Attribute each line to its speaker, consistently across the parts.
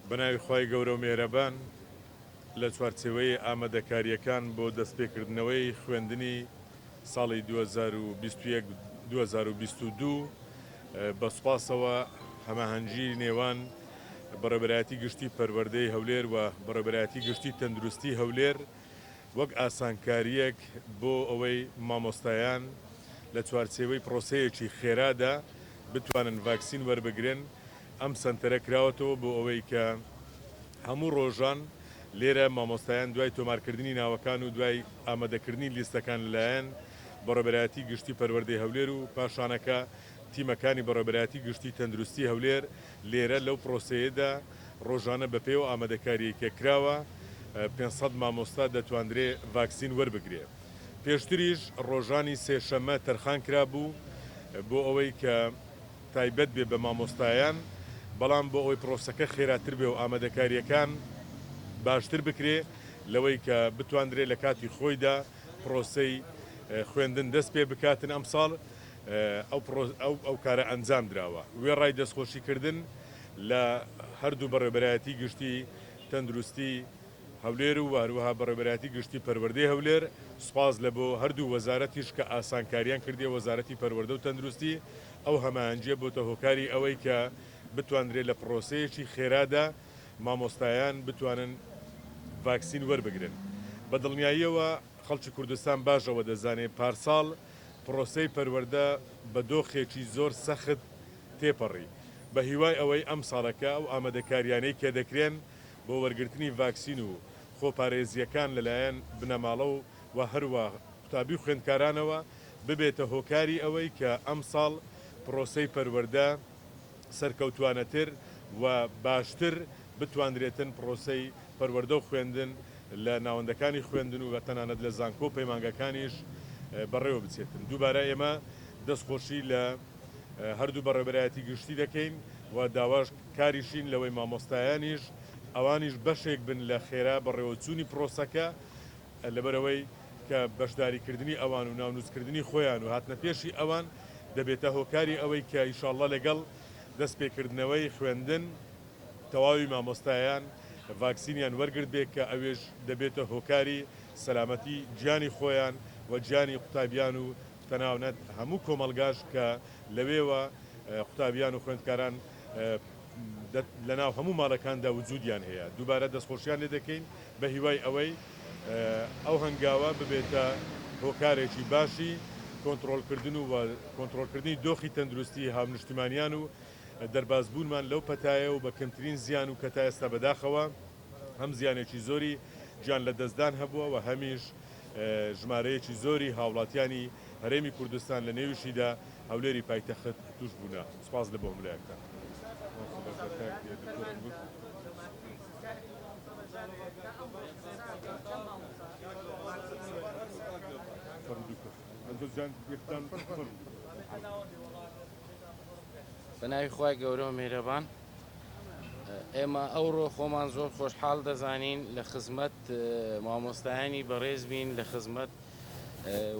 Speaker 1: بەناوی خی گەورە و مێرەبان لە چوارچەوەی ئامادەکاریەکان بۆ دەستپێکردنەوەی خوێندنی ساڵی 2022 بە سوپاسەوە هەماهەنگی نێوان بەڕێبەرایەتی گشتی پەروەردەی هەولێر و بەڕێبەرایەتی گشتی تەندروستی هەولێر وەک ئاسانکاریەک بۆ ئەوەی مامۆستایان لە چوارچێوەی پرۆسەیەکی خێرادا بتوانن ڤاکسین وەربگرن ئەم سنتەرە کراوەتەوە بۆ ئەوەی کە هەموو ڕۆژان لێرە مامۆستایان دوای تۆمارکردنی ناوەکان و دوای ئامادەکردنی لیستەکان لەلایەن بەڕێبەرایەتی گشتی پەروەردەی هەولێر و پاشانەکە تیمەکانی بەڕێبەرایەتی گشتی تەندروستی هەولێر لێرە لەو پرۆسەیەدا ڕۆژانە بەپێ و ئامادەکاریەکە کراوە 500 مامۆستا دەتواندرێ ڤاکسین وەربگرێ. پێشتریش ڕۆژانی سێشەمە تەرخان کرابوو بۆ ئەوەی کە تایبەت بێ بە مامۆستایان، بەڵام بۆ ئەوەی پرۆسەکە خێراتر بێ و ئامادەکاریەکان باشتر بکرێ لەوەی کە بتواندرێ لە کاتی خۆیدا پرۆسەی خوێندن دەست پێ بکاتن ئەم ساڵ ئەو کارە ئەنجام درراوە. وێ ڕای دەستخۆشیکردن لە هەردوو بەڕێبەرایەتی گشتی تەندروستی هەولێر و هەروەها بەڕێبەرایەتی گشتی پەروەردەی هەولێر سوپاس لە بۆ هەردوو وەزارەتیش کە ئاسانکاریان کردی وەزارەتی پەروەردە و تەندروستی ئەو هەمانجیە بۆتە هۆکاری ئەوەی کە بتواندرێت لە پرۆسەیەکی خێرادا مامۆستایان بتوانن ڤاکسین وەربگرن. بە دڵنیاییەوە خەڵکی کوردستان باشەوە دەزانێت پارساڵ پرۆسەی پەروەردە بە دۆخێکی زۆر سەخت تێپەڕی بە هیوای ئەوەی ئەم ساڵەکە و ئامادەکاریانەی کێ دەکرێن بۆ وەرگرتنی ڤاکسین و خۆپارێزیەکان لەلایەن بنەماڵە و هەروە قوتابی خوێندکارانەوە ببێتە هۆکاری ئەوەی کە ئەم ساڵ پرۆسەی پەروەردە سەرکەوتوانەتر و باشتر بتواندرێتن پرۆسەی پەروەردە و خوێندن لە ناوەندەکانی خوێندن و تەنانەت لە زانکۆ پەیمانگەکانیش بەڕێوە بچێتن. دووبارە ئێمە دەستخۆشی لە هەردوو بەڕێبەرایەتی گشتی دەکەین و داواش کاریشین لەوەی مامۆستایانیش ئەوانیش بەشێک بن لە خێرا بەڕێوەچوونی پرۆسەکە لەبەرەوەی کە بەشداریکردنی ئەوان و ناونووسکردنی خۆیان و هاتنە پێشی ئەوان دەبێتە هۆکاری ئەوەی کە ئیشاڵڵە لەگەڵ دەستپێکردنەوەی خوێندن تەواوی مامۆستایان ڤاکسینیان وەرگرت بێت کە ئەوێش دەبێتە هۆکاری سەلامەتی گیانی خۆیان و گیانی قوتابیان و تەناونەت هەموو کۆمەلگاش کە لەوێوە قوتابیان و خوێندکاران لەناو هەموو ماڵەکاندا وجودیان هەیە. دووبارە دەستخۆشیان لێ دەکەین بە هیوای ئەوەی ئەو هەنگاوە ببێتە هۆکارێکی باشی کۆنتترۆلکردن و کۆنتترۆلکردنی دۆخی تەندروستی هاونیشتیمانیان و دەربازبوونمان لەو پەتایە و بە کەمترین زیان و کە تا ئێستا بەداخەوە هەم زیانێکی زۆری گیان لە دەستدان هەبووە و هەمیش ژمارەیەکی زۆری هاوڵاتیانی هەرێمی کوردستان لە نێویشیدا هەولێری پایتەخت توش بوونا. سپاس لە بۆ هەمولایەکان.
Speaker 2: بەناوی خوای گەورە و میهرەبان ئێمە ئەوڕۆ خۆمان زۆر خۆشحاڵ دەزانین لە خزمەت مامۆستایانی بەڕێز بین لە خزمەت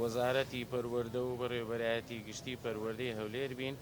Speaker 2: وەزارەتی پەروەردە و بەڕێوەبەرایەتی گشتی پەروەردەی هەولێر بین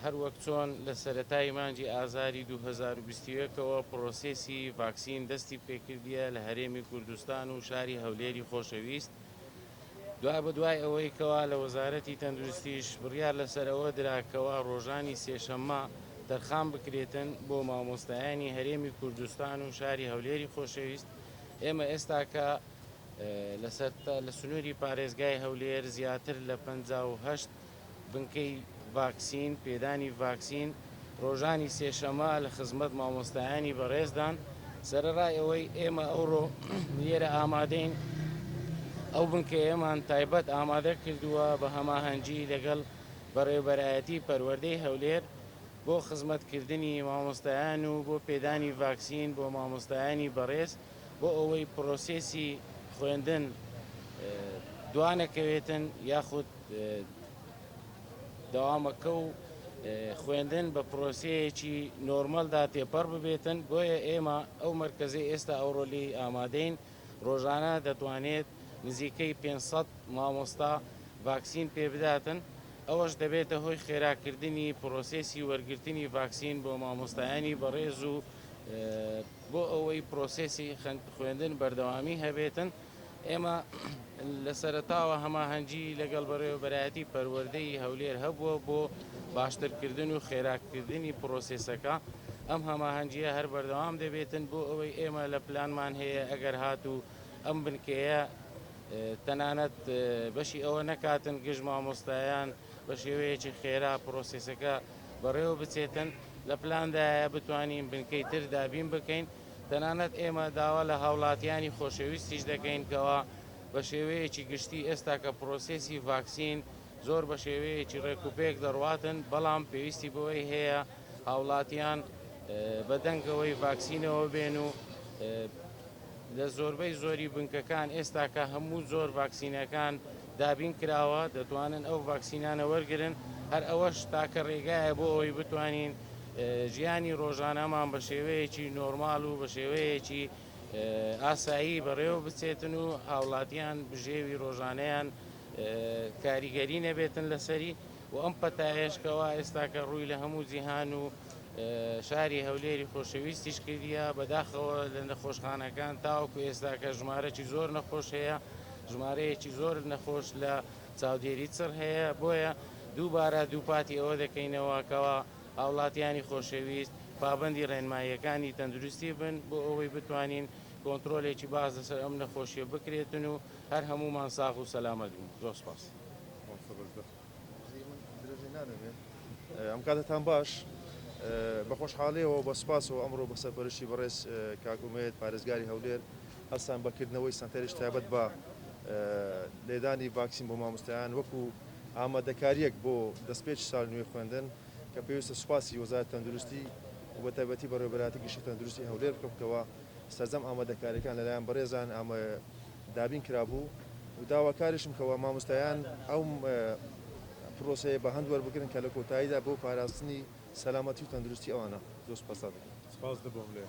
Speaker 2: هەروەک چۆن لە سەرەتای مانجی ئازاری 2021ەوە پرۆسێسی ڤاکسین دەستی پێکردیە لە هەرێمی کوردستان و شاری هەولێری خۆشەویست. دوای بە دوای ئەوەی کەوا لە وەزارەتی تەندروستیش بڕیار لەسەرەوە دراکەوە ڕۆژانی سێشەممە دەرخان بکرێتن بۆ مامۆستایانی هەرێمی کوردستان و شاری هەولێری خۆشەویست. ئێمە ئێستاکە لە سنووری پارێزگای هەولێر زیاتر لە 58 بنکەی ڤاکسین پێدانی ڤاکسین ڕۆژانی سێشەمە لە خزمەت مامۆستایانی بەڕێزدان. سەرەڕای ئەوەی ئێمە ئەوڕۆ لێرە ئامادەین ئەو بنکەیەمان تایبەت ئامادە کردووە بە هەماهەنگی لەگەڵ بەڕێوەبەرایەتی پەروەردەی هەولێر بۆ خزمەتکردنی مامۆستایان و بۆ پێدانی ڤاکسین بۆ مامۆستایانی بەڕێز بۆ ئەوەی پرۆسێسی خوێندن دوانەکەوێتن یاخود دەوامەکە و خوێندن بە پرۆسەیەکی نۆرمەلدا تێپەڕ ببێتن. بۆیە ئێمە ئەو مەرکەزەی ئێستا ئەوڕۆلی ئامادەین ڕۆژانە دەتوانێت نزیکەی 500 مامۆستا ڤاکسین پێ بداتن. ئەوەش دەبێتە هۆی خێراکردنی پرۆسێسی وەرگرتنی ڤاکسین بۆ مامۆستایانی بەڕێز و بۆ ئەوەی پرۆسێسی خوێندن بەردەوامی هەبێتن ئێمە لە سەرتاوە هەماهەنگی لەگەڵ بەڕێوەبەرایەتی پەروەردەی هەولێر هەبووە بۆ باشترکردن و خێراکردنی پرۆسێسەکە ئەم هەماهەنگیە هەر بەردەوام دەبێتن بۆ ئەوەی ئێمە لە پلانمان هەیە ئەگەر هاتوو ئەم بنکەیە تەنانەت بەشی ئەوە نەکاتن گژ مامۆستایان بە شێوەیەکی خێرا پرۆسێسەکە بەڕێوە بچێتن لە پلاندایە بتوانین بنکەی تر دابین بکەین تەنانەت ئێمە داوا لە هاوڵاتیانی خۆشەویستیش دەکەین کەەوە بە شێوەیەکی گشتی ئێستا کە پرۆسێسی ڤاکسین زۆر بە شێوەیەکی ڕێکوپێک دەڕواتن بەڵام پێویستی بەوەی هەیە هاوڵاتیان بەدەنگەوەی ڤاکسینەوە بێن و لە زۆربەی زۆری بنکەکان ئێستا کە هەموو زۆر ڤاکسینەکان دابین کراوە دەتوانن ئەو ڤاکسینانە وەرگن هەر ئەوەش تاکە ڕێگایە بۆ ئەوی بتوانین ژیانی ڕۆژانەمان بە شێوەیەکی نۆرمال و بە شێوەیەکی ئاسایی بەڕێوە بچێتن و هاوڵاتیان بژێوی ڕۆژانەیان کاریگەری نەبێتن لەسەری و ئەم پەتایشکەوە ئێستا کە ڕووی لە هەموو جیهان و شاری هەولێری خۆشەویستیش کردیە بەداخەوە لە نەخۆشخانەکان تاوەکو ئێستا کە ژمارەی زۆر نەخۆش هەیە ژمارەیەکی زۆر نەخۆش لە چاودێری چڕ هەیە بۆیە دووبارە دووپاتی ئەوە دەکەینەوەکەوە هاوڵاتیانی خۆشەویست پابندی ڕێنماییەکانی تەندروستی بن بۆ ئەوەی بتوانین کۆنتترۆلێکی باز لەسەر ئەم نەخۆشیە بکرێتن و هەر هەمومان ساغ و سەلامەت بوون زۆر سپاس.
Speaker 3: ئەم کاتتان باش بە خۆشحاڵیەوە بە سپاسەوە ئەمڕۆ بە سەرپەرشی بەڕێز کاکومێت پارێزگاری هەولێر هەستان بەکردنەوەی سنتەریش تایبەت بە لێدانی ڤاکسین بۆ مامۆستایان وەکو ئامادەکاریەک بۆ دەستپێچ ساڵ نوێ خوێندن کە پێویستە سوپاسی وەزارەتی تەندروستی و بە تایبەتی بەڕێوەبەرایەتی گشتی تەندروستی هەولێر بکەوتەوە سەرجەم ئامادەکاریەکان لەلایەن بەڕێزان دابین کرابوو و داواکاریشم کەەوە مامۆستایان ئەو پرۆسەیە بە هەند وەربگرن کە لە کۆتاییدا بۆ پاراستنی سەلامەتی و تەندروستی ئەوانە زۆر سپاس دەکەم.
Speaker 1: سپاس دەبم لێ